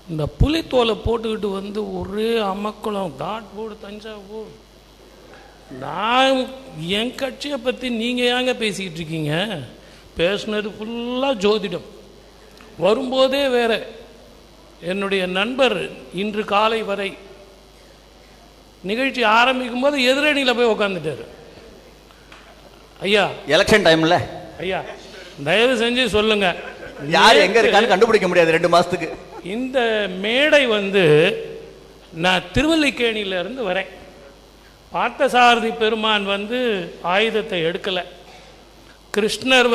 இந்த புலித்தோலை போட்டுக்கிட்டு வந்து ஒரே அமக்குளம் போர்டு தஞ்சாவூர். நான் என் கட்சியை பற்றி நீங்கள் ஏங்க பேசிக்கிட்டு இருக்கீங்க? பேசுனது ஃபுல்லாக ஜோதிடம். வரும்போதே வேற. என்னுடைய நண்பர் இன்று காலை வரை நிகழ்ச்சி ஆரம்பிக்கும் போது எதிரணியில் போய் உட்காந்துட்டார். ஐயா, எலெக்ஷன் டைம்ல ஐயா தயவு செஞ்சு சொல்லுங்க, யார் எங்க இருக்கான்னு கண்டுபிடிக்க முடியாது 2 மாசத்துக்கு. இந்த மேடை நான் திருவல்லிக்கேணியில இருந்து வரேன். பார்த்தசாரதி பெருமான் ஆயுதத்தை எடுக்கல, கிருஷ்ணர்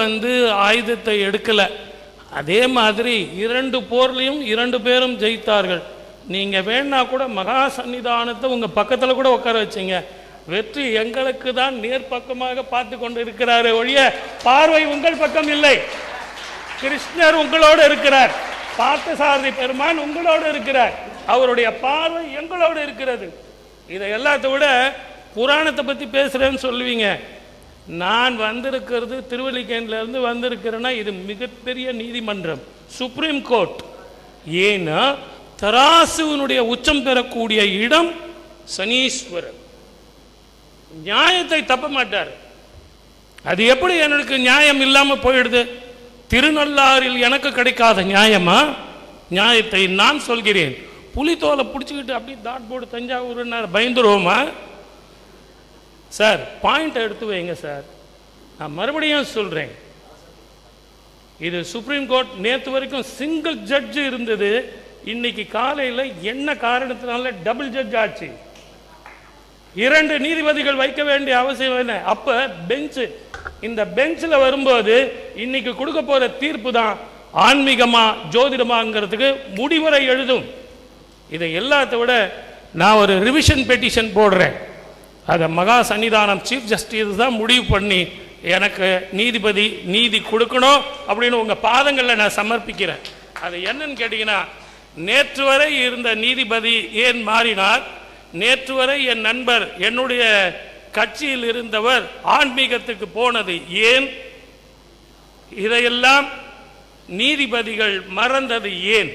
ஆயுதத்தை எடுக்கல. அதே மாதிரி 2 போர்லையும் 2 பேரும் ஜெயித்தார்கள். நீங்க வேணா கூட மகா சன்னிதானத்தை உங்க பக்கத்துல கூட உட்கார வச்சீங்க. வெற்றி எங்களுக்கு தான் நேர்பக்கமாக பார்த்து கொண்டு இருக்கிறாரே ஒழிய பார்வை உங்கள் பக்கம் இல்லை. கிருஷ்ணர் உங்களோடு இருக்கிறார், பார்த்தசாரதி பெருமான் உங்களோடு இருக்கிறார், அவருடைய பார்வை எங்களோடு இருக்கிறது. இதை எல்லாத்த விட புராணத்தை பற்றி பேசுகிறேன்னு சொல்லுவீங்க. நான் வந்திருக்கிறது திருவல்லிக்கேணிலிருந்து வந்திருக்கிறேன்னா இது மிகப்பெரிய நீதிமன்றம், சுப்ரீம் கோர்ட். ஏன்னா தராசுவனுடைய உச்சம் பெறக்கூடிய இடம் சனீஸ்வரர். நியாயத்தை தப்ப மாட்டார். அது எப்படி எனக்கு நியாயம் இல்லாமல் போயிடுது? திருநள்ளாறில் எனக்கு கிடைக்காத நியாயமா? நியாயத்தை நான் சொல்கிறேன். புலித்தோலை பிடிச்சிக்கிட்டு அப்படி போர்டு தஞ்சாவூர் பயந்துருவோமா சார்? பாயிண்ட் எடுத்து வைங்க சார். நான் மறுபடியும் சொல்றேன், இது சுப்ரீம் கோர்ட். நேற்று வரைக்கும் சிங்கிள் ஜட்ஜ் இருந்தது, இன்னைக்கு காலையில் என்ன காரணத்தினால டபுள் ஜட்ஜ் ஆச்சு. 2 நீதிபதிகள் வைக்க வேண்டிய அவசியம் என்ன? அப்ப பெஞ்ச், இந்த பெஞ்சில் வரும்போது இன்னைக்கு கொடுக்க போற தீர்ப்பு தான் ஆன்மீகமா ஜோதிடமாங்கிறதுக்கு முடிவுரை எழுதும். இதை எல்லாத்த விட நான் ஒரு ரிவிஷன் பெட்டிஷன் போடுறேன். அதை மகா சன்னிதானம் சீஃப் ஜஸ்டிஸ் தான் முடிவு பண்ணி எனக்கு நீதிபதி நீதி கொடுக்கணும் அப்படின்னு உங்க பாதங்களில் நான் சமர்ப்பிக்கிறேன். அது என்னன்னு கேட்டீங்கன்னா, நேற்று வரை இருந்த நீதிபதி ஏன் மாறினார்? நேற்று வரை என் நண்பர் என்னுடைய கட்சியில் இருந்தவர் ஆன்மீகத்துக்கு போனது ஏன்? இதையெல்லாம் நீதிபதிகள் மறந்தது ஏன்?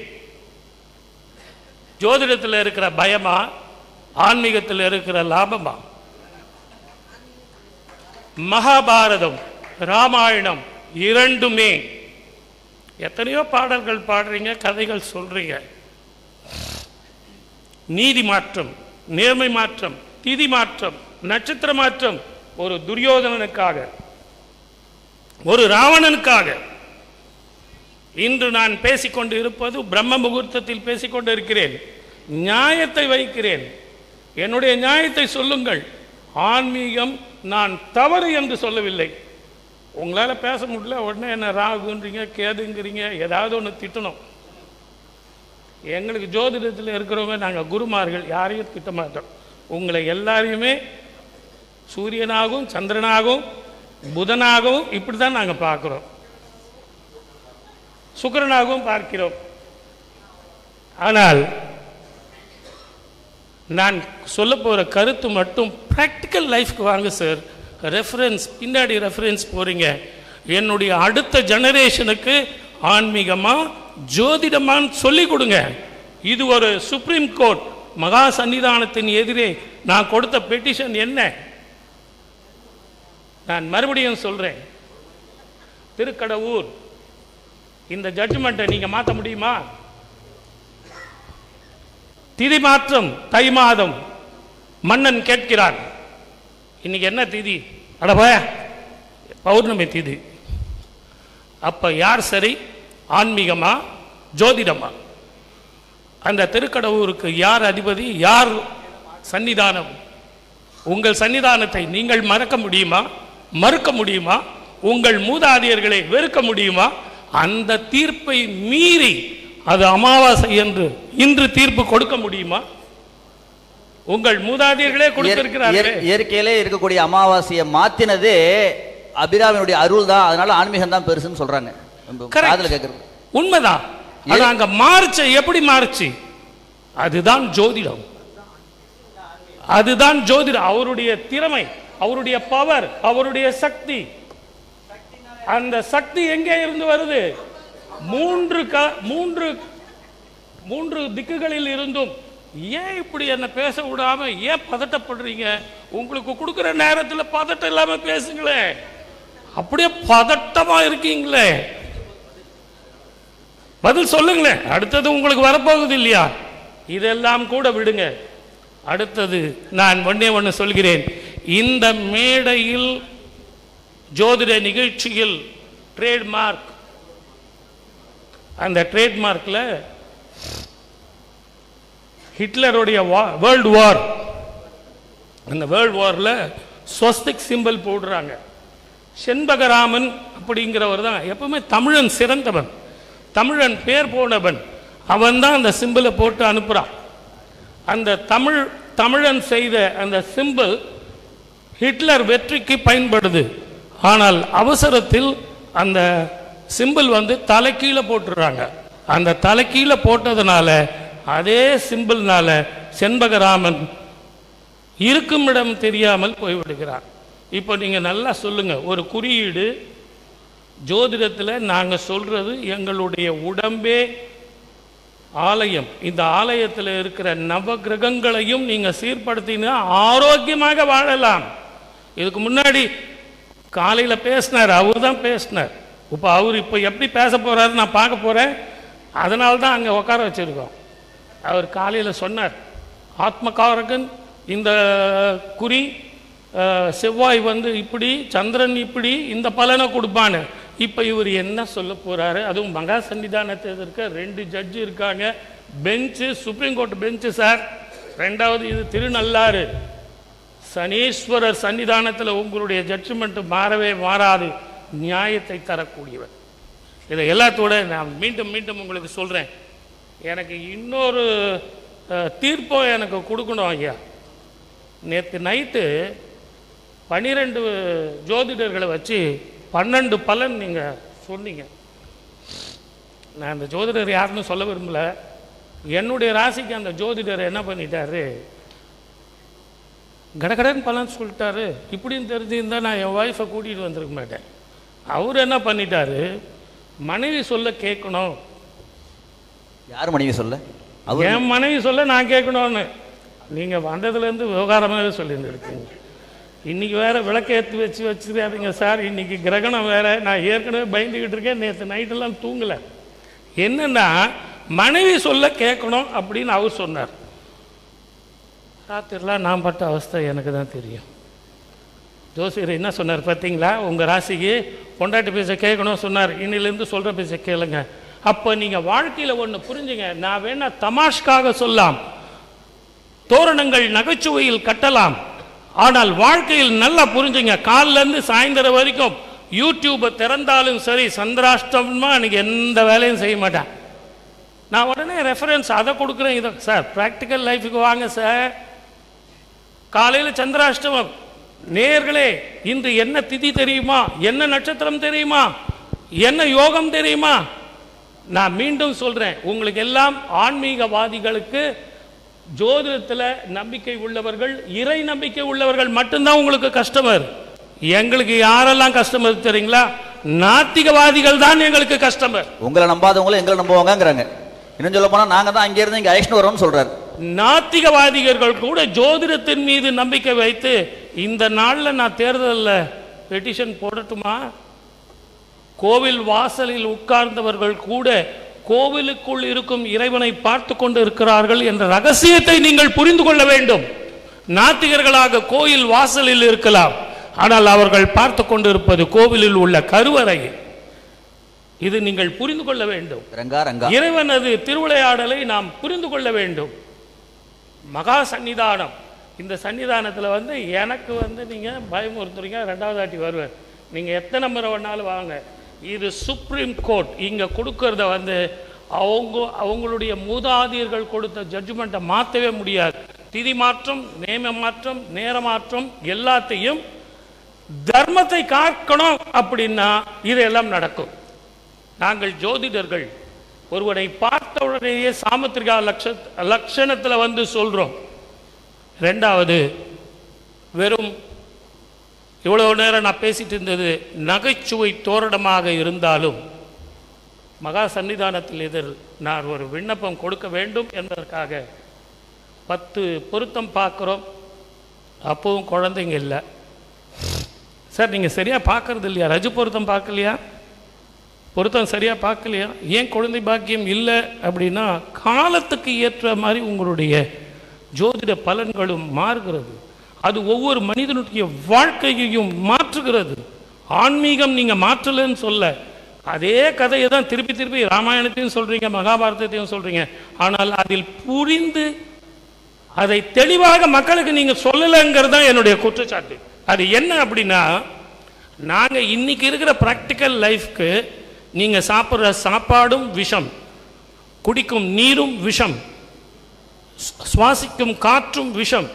ஜோதிடத்தில் இருக்கிற பயமா, ஆன்மீகத்தில் இருக்கிற லாபமா? மகாபாரதம், ராமாயணம் இரண்டுமே எத்தனையோ பாடல்கள் பாடுறீங்க, கதைகள் சொல்றீங்க. நீதி மாற்றம், நேர்மை மாற்றம், திதி மாற்றம், நட்சத்திர மாற்றம் ஒரு துரியோதனனுக்காக, ஒரு ராவணனுக்காக. இன்று நான் பேசிக்கொண்டு இருப்பது பிரம்ம முகூர்த்தத்தில் பேசிக்கொண்டு இருக்கிறேன். நியாயத்தை வைக்கிறேன். என்னுடைய நியாயத்தை சொல்லுங்கள். ஆன்மீகம் நான் தவறு என்று சொல்லவில்லை. உங்களால் பேச முடியல, உடனே என்ன ராகுன்றீங்க, கேதுங்கிறீங்க, ஏதாவது ஒன்று திட்டணும். எங்களுக்கு ஜோதிடத்தில் இருக்கிறவங்க நாங்கள் குருமார்கள், யாரையும் திட்ட மாட்டோம். உங்களை எல்லாரையுமே சூரியனாகவும் சந்திரனாகவும் புதனாகவும் இப்படி தான் நாங்கள் பார்க்குறோம், சுக்கிரனாகவும் பார்க்கிறோம். ஆனால் நான் சொல்ல போகிற கருத்து மட்டும் ப்ராக்டிக்கல் லைஃப்க்கு வாங்க சார். ரெஃபரன்ஸ் பின்னாடி ரெஃபரன்ஸ் போகிறீங்க. என்னுடைய அடுத்த ஜெனரேஷனுக்கு ஆன்மீகமா ஜோதிடமான்னு சொல்லி கொடுங்க. இது ஒரு சுப்ரீம் கோர்ட் மகா சன்னிதானத்தின் எதிரே நான் கொடுத்த பெட்டிஷன் என்ன? நான் மறுபடியும் சொல்றேன், திருக்கடவுர் இந்த ஜட்ஜ்மெண்ட்டை நீங்க மாற்ற முடியுமா? திதி மாற்றம் தை மாதம் மன்னன் கேட்கிறான். இன்னைக்கு என்ன திதி? அடபா பௌர்ணமி திதி. அப்ப யார் சரி? ஆன்மீகமா ஜோதிடமா? அந்த திருக்கடவுருக்கு யார் அதிபதி, யார் சன்னிதானம்? உங்கள் சன்னிதானத்தை நீங்கள் மறக்க முடியுமா? மறுக்க முடியுமா? உங்கள் மூதாதையர்களை வெறுக்க முடியுமா? அந்த தீர்ப்பை மீறி அது அமாவாசை என்று இன்று தீர்ப்பு கொடுக்க முடியுமா? உங்கள் மூதாதையர்களே கொடுத்திருக்கிறார்கள். இயற்கையிலே இருக்கக்கூடிய அமாவாசையை மாத்தினதே அபிராமியுடைய அருள் தான். அதனால ஆன்மீகம் தான் பெருசுன்னு சொல்றாங்க. உண்மைதான். அங்க மாறுச்சு. எப்படி மாறுச்சு? அதுதான் ஜோதிடம். அதுதான் ஜோதிடம். அவருடைய திறமை, அவருடைய பவர், அவருடைய சக்தி. அந்த சக்தி எங்கே இருந்து வருது? மூன்று மூன்று திக்குகளில் இருந்தும் ஏன் இப்படி என்ன பேச விடாம ஏன் பதட்டப்படுறீங்க? உங்களுக்கு கொடுக்குற நேரத்தில் பதட்டம் இல்லாம பேசுங்களேன். அப்படியே பதட்டமா இருக்கீங்களே, பதில் சொல்லுங்களேன். அடுத்தது உங்களுக்கு வரப்போகுது இல்லையா? இதெல்லாம் கூட விடுங்க. அடுத்தது நான் ஒண்ணு சொல்கிறேன். இந்த மேடையில் ஜோதிட நிகழ்ச்சியில் ட்ரேட்மார்க், அந்த ட்ரேட்மார்க்ல ஹிட்லருடைய வேர்ல்டு வார், அந்த வேர்ல்டு வார்ல ஸ்வஸ்திக் சிம்பிள் போடுறாங்க. செண்பகராமன் அப்படிங்கிறவர் தான் எப்பவுமே தமிழன் சிறந்தவன், தமிழன் பேர் போனவன். அவன் தான் அந்த சிம்பிளை போட்டு அனுப்புறான். அந்த தமிழன் செய்த அந்த சிம்பிள் ஹிட்லர் வெற்றிக்கு பயன்படுது. ஆனால் அவசரத்தில் அந்த சிம்பிள் தலைக்கீழ போட்டுறாங்க. அந்த தலைக்கீழ போட்டதுனால அதே சிம்பிள்னால செண்பகராமன் இருக்கும் இடம் தெரியாமல் போய்விடுகிறார். இப்போ நீங்க நல்லா சொல்லுங்க, ஒரு குறியீடு ஜோதிடத்தில் நாங்க சொல்றது எங்களுடைய உடம்பே ஆலயம். இந்த ஆலயத்தில் இருக்கிற நவ கிரகங்களையும் நீங்க சீர்படுத்தினா ஆரோக்கியமாக வாழலாம். இதுக்கு முன்னாடி காலையில பேசினார், அவர் தான் பேசினார். இப்போ அவர் இப்போ எப்படி பேச போறாரு நான் பார்க்க போறேன். அதனால தான் அங்கே உட்கார வச்சிருக்கோம். அவர் காலையில் சொன்னார், ஆத்மகாரகன் இந்த குறி, செவ்வாய் இப்படி, சந்திரன் இப்படி, இந்த பலனை கொடுப்பான்னு. இப்போ இவர் என்ன சொல்ல போறாரு? அதுவும் மகா சன்னிதானத்தில் இருக்க 2 ஜட்ஜு இருக்காங்க, பெஞ்சு, சுப்ரீம் கோர்ட் பெஞ்சு சார். ரெண்டாவது இது திருநள்ளாறு சனீஸ்வரர் சன்னிதானத்தில் உங்களுடைய ஜட்ஜ்மெண்ட் மாறவே மாறாது, நியாயத்தை தரக்கூடியவர். இதை எல்லாத்தோட நான் மீண்டும் மீண்டும் உங்களுக்கு சொல்றேன். எனக்கு இன்னொரு தீர்ப்போ எனக்கு கொடுக்கணும் ஐயா. நேற்று நைட்டு 12 ஜோதிடர்களை வச்சு 12 பலன் நீங்க சொன்னீங்க. நான் அந்த ஜோதிடர் யாருன்னு சொல்ல விரும்பல. என்னுடைய ராசிக்கு அந்த ஜோதிடர் என்ன பண்ணிட்டாரு, கடகடன் பலன் சொல்லிட்டாரு. இப்படின்னு தெரிஞ்சிருந்தா நான் என் ஒய்ஃபை கூட்டிகிட்டு வந்திருக்க மாட்டேன். அவர் என்ன பண்ணிட்டாரு, மனைவி சொல்ல கேட்கணும். யார் மனைவி சொல்ல? என் மனைவி சொல்ல நான் கேட்கணும்னு நீங்கள் வந்ததுலேருந்து விவகாரமாகவே சொல்லியிருந்துருக்கீங்க. இன்றைக்கி வேறு விளக்கேற்றி வச்சுருக்காதீங்க சார், இன்றைக்கி கிரகணம் வேறு. நான் ஏற்கனவே பயந்துக்கிட்டு இருக்கேன், நேற்று நைட்டெல்லாம் தூங்கலை. என்னென்னா மனைவி சொல்ல கேட்கணும் அப்படின்னு அவர் சொன்னார். ராத்திரிலாம் நான் பட்ட அவஸ்தை எனக்கு தான் தெரியும். ஜோசியர் என்ன சொன்னார் பார்த்தீங்களா, உங்கள் ராசிக்கு பொண்டாட்டி பேச கேட்கணும் சொன்னார். இன்னிலேருந்து சொல்கிற பேச கேளுங்க. அப்போ நீங்கள் வாழ்க்கையில் ஒன்று புரிஞ்சுங்க. நான் வேணா தமாஷ்காக சொல்லலாம், தோரணங்கள் நகைச்சுவையில் கட்டலாம், ஆனால் வாழ்க்கையில் நல்லா புரிஞ்சுங்க. காலிலேருந்து சாயந்தரம் வரைக்கும் யூடியூப்பை திறந்தாலும் சரி, சந்திராஷ்டமா அன்றைக்கி எந்த வேலையும் செய்ய மாட்டேன். நான் உடனே ரெஃபரன்ஸ் அதை கொடுக்குறேன். இதை சார் ப்ராக்டிக்கல் லைஃபுக்கு வாங்க சார். காலையில் சந்திராஷ்டமம். நேயர்களே, இன்று என்ன திதி தெரியுமா, என்ன நட்சத்திரம் தெரியுமா, என்ன யோகம் தெரியுமா? நான் மீண்டும் சொல்றேன், உங்களுக்கு எல்லாம் ஆன்மீகவாதிகளுக்கு, ஜோதிடத்தில் நம்பிக்கை உள்ளவர்கள், இறை நம்பிக்கை உள்ளவர்கள் மட்டும்தான் உங்களுக்கு கஸ்டமர். எங்களுக்கு யாரெல்லாம் கஸ்டமர் தெரியுங்களா? நாத்திகவாதிகள் தான் எங்களுக்கு கஸ்டமர். உங்களை நம்பாதவங்களும் எங்களை நம்புவாங்கங்கிறாங்க. இன்னும் சொல்ல போனா நாங்க தான் அங்கே இருந்து இங்கே ஐஷ்ணு வரோம்னு சொல்றாரு. நாத்திகவாதிகள் கூட ஜோதிடத்தின் மீது நம்பிக்கை வைத்து, இந்த நாளில் நான் தேர்தலில் பெட்டிஷன் போடட்டுமா, கோவில் வாசலில் உட்கார்ந்தவர்கள் கூட கோவிலுக்குள் இருக்கும் இறைவனை பார்த்து கொண்டு இருக்கிறார்கள் என்ற ரகசியத்தை நீங்கள் புரிந்து கொள்ள வேண்டும். நாத்திகர்களாக கோயில் வாசலில் இருக்கலாம், ஆனால் அவர்கள் பார்த்து கொண்டு இருப்பது கோவிலில் உள்ள கருவறை. இது நீங்கள் புரிந்து கொள்ள வேண்டும். இறைவனது திருவிளையாடலை நாம் புரிந்து கொள்ள வேண்டும். மகா சன்னிதானம், இந்த சன்னிதானத்தில் எனக்கு நீங்கள் பயமுறுத்துறீங்க, 2வது ஆட்டி வருவேன். நீங்கள் எத்தனை முறை வேணாலும் வாங்க. இது சுப்ரீம் கோர்ட். இங்கே கொடுக்கறத அவங்களுடைய மூதாதையர்கள் கொடுத்த ஜட்ஜ்மெண்ட்டை மாற்றவே முடியாது. திதி மாற்றம், நேம மாற்றம், நேர மாற்றம், எல்லாத்தையும் தர்மத்தை காக்கணும் அப்படின்னா இதெல்லாம் நடக்கும். நாங்கள் ஜோதிடர்கள் ஒருவனை பார்த்த உடனேயே சாமுத்திரிகா லட்சணத்தில் சொல்றோம். 2வது, வெறும் இவ்வளவு நேரம் நான் பேசிட்டு இருந்தது நகைச்சுவை தோரணமாக இருந்தாலும் மகா சன்னிதானத்தில் எதிர் நான் ஒரு விண்ணப்பம் கொடுக்க வேண்டும் என்பதற்காக 10 பொருத்தம் பார்க்குறோம். அப்பவும் குழந்தைங்க இல்லை. சார் நீங்கள் சரியாக பார்க்கறது இல்லையா? ரஜு பொருத்தம் பார்க்கலையா? பொருத்தம் சரியாக பார்க்கலையா? ஏன் குழந்தை பாக்கியம் இல்லை அப்படின்னா காலத்துக்கு ஏற்ற மாதிரி உங்களுடைய ஜோதிட பலன்களும் மாறுகிறது. அது ஒவ்வொரு மனிதனுடைய வாழ்க்கையையும் மாற்றுகிறது. ஆன்மீகம் நீங்கள் மாற்றலன்னு சொல்ல, அதே கதையை தான் திருப்பி திருப்பி ராமாயணத்தையும் சொல்கிறீங்க, மகாபாரதத்தையும் சொல்கிறீங்க. ஆனால் அதில் புரிந்து அதை தெளிவாக மக்களுக்கு நீங்கள் சொல்லலைங்கிறது தான் என்னுடைய குற்றச்சாட்டு. அது என்ன அப்படின்னா, நாங்கள் இன்னைக்கு இருக்கிற ப்ராக்டிக்கல் லைஃப்க்கு நீங்கள் சாப்பிட்ற சாப்பாடும் விஷம், குடிக்கும் நீரும் விஷம், சுவாசிக்கும் காற்றும் விஷம்,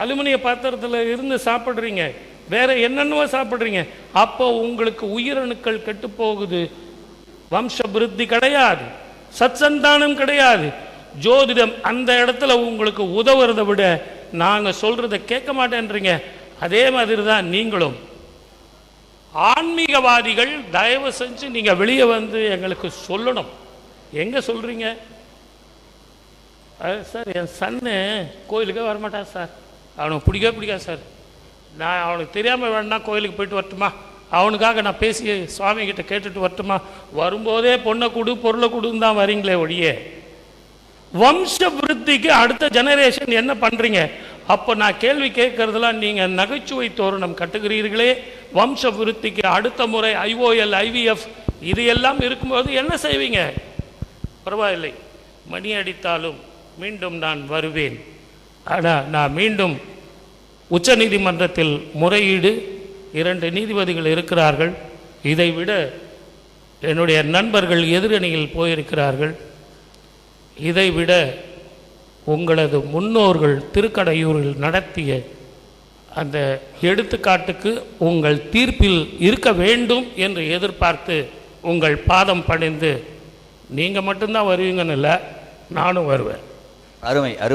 அலுமினிய பாத்திரத்தில் இருந்து சாப்பிட்றீங்க, வேற என்னென்னவோ சாப்பிட்றீங்க. அப்போ உங்களுக்கு உயிரணுக்கள் கெட்டு போகுது. வம்ச விருத்தி கிடையாது, சத்சந்தானம் கிடையாது. ஜோதிடம் அந்த இடத்துல உங்களுக்கு உதவுறதை விட நாங்கள் சொல்றதை கேட்க மாட்டேன்றீங்க. அதே மாதிரி தான் நீங்களும். ஆன்மீகவாதிகள் தயவு செஞ்சு நீங்க வெளியே வந்து எங்களுக்கு சொல்லணும். எங்க சொல்றீங்க? சார் என் சன்னு கோயிலுக்கே வரமாட்டான் சார், அவனுக்கு பிடிக்காது சார், நான் அவனுக்கு தெரியாமல் வேணா கோயிலுக்கு போயிட்டு வரட்டுமா, அவனுக்காக நான் பேசி சுவாமி கிட்ட கேட்டுட்டு வரட்டுமா? வரும்போதே பொண்ணை கொடு பொருளை கொடுன்னு தான் வரீங்களே ஒழிய வம்ச விருத்திக்கு அடுத்த ஜெனரேஷன் என்ன பண்றீங்க? அப்போ நான் கேள்வி கேட்கறதுலாம் நீங்கள் நகைச்சுவை தோரணம் கட்டுகிறீர்களே. வம்ச விருத்திக்கு அடுத்த முறை IOL IVF இது எல்லாம் இருக்கும்போது என்ன செய்வீங்க? பரவாயில்லை, மணி அடித்தாலும் மீண்டும் நான் வருவேன். ஆனால் நான் மீண்டும் உச்ச நீதிமன்றத்தில் முறையீடு, 2 நீதிபதிகள் இருக்கிறார்கள். இதைவிட என்னுடைய நண்பர்கள் எதிரணியில் போயிருக்கிறார்கள். இதைவிட உங்களது முன்னோர்கள் திருக்கடையூரில் நடத்திய அந்த எடுத்துக்காட்டுக்கு உங்கள் தீர்ப்பில் இருக்க வேண்டும் என்று எதிர்பார்த்து உங்கள் பாதம் பணிந்து, நீங்கள் மட்டும்தான் வருவீங்கன்னு இல்லை, நானும் வருவேன். அருமை அருமை.